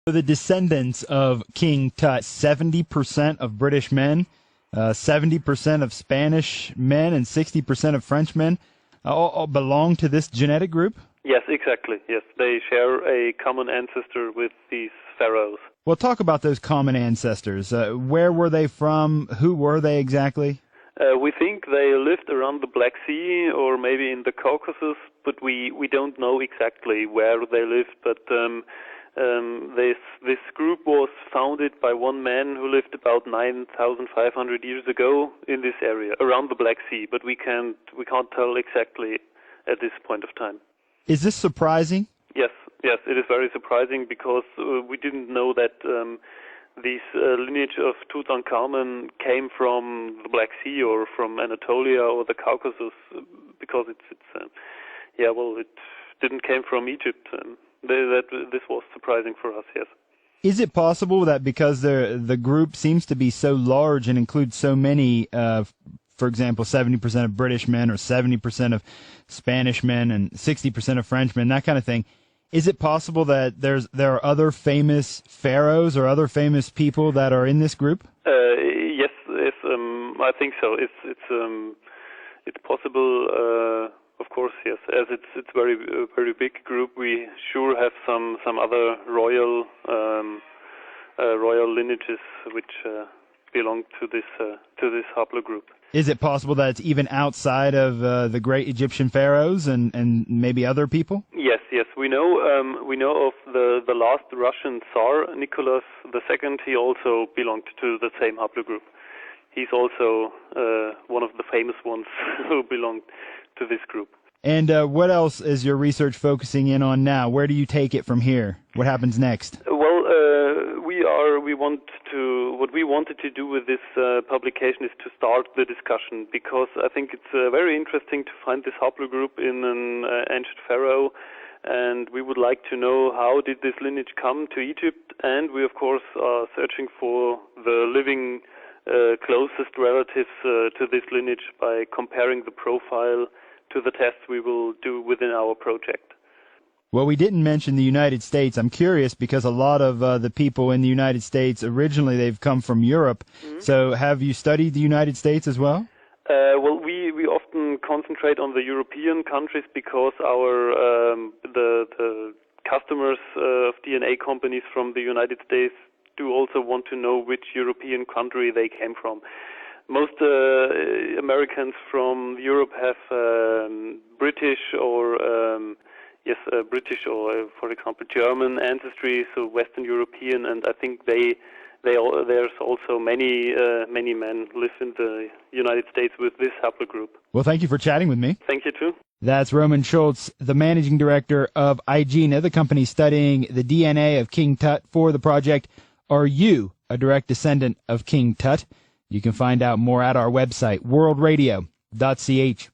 The descendants of King Tut, 70% of British men, 70% of Spanish men, and 60% of French men all belong to this genetic group? Yes, exactly. Yes, they share a common ancestor with these pharaohs. Well, talk about those common ancestors. Where were they from? Who were they exactly? We think they lived around the Black Sea or maybe in the Caucasus, but we don't know exactly where they lived. But this group was founded by one man who lived about 9,500 years ago in this area around the Black Sea, but we can't tell exactly at this point of time. Is this surprising? Yes, it is very surprising because we didn't know that this lineage of Tutankhamun came from the Black Sea or from Anatolia or the Caucasus, because it didn't came from Egypt. This was surprising for us, yes. Is it possible that because the group seems to be so large and includes so many, for example, 70% of British men or 70% of Spanish men and 60% of French men, that kind of thing, is it possible that there are other famous pharaohs or other famous people that are in this group? Yes, I think so. It's possible. Of course, yes. As it's very big group, we sure have some other royal lineages which belong to this haplogroup. Is it possible that it's even outside of the great Egyptian pharaohs and maybe other people? Yes. We know of the last Russian Tsar, Nicholas II. He also belonged to the same haplogroup. He's also one of the famous ones who belonged to this group. And what else is your research focusing in on now? Where do you take it from here? What happens next? Well, what we wanted to do with this publication is to start the discussion, because I think it's very interesting to find this haplogroup in an ancient pharaoh, and we would like to know how did this lineage come to Egypt, and we of course are searching for the living closest relatives to this lineage by comparing the profile to the tests we will do within our project. Well, we didn't mention the United States. I'm curious because a lot of the people in the United States, originally they've come from Europe. Mm-hmm. So have you studied the United States as well? Well, we often concentrate on the European countries because our the customers of DNA companies from the United States do also want to know which European country they came from. Most Americans from Europe have British or for example German ancestry, so Western European, and I think there's also many men live in the United States with this haplogroup. Well, thank you for chatting with me. Thank you too. That's Roman Schulz, the managing director of IGENA, the company studying the DNA of King Tut for the project. Are you a direct descendant of King Tut? You can find out more at our website, worldradio.ch.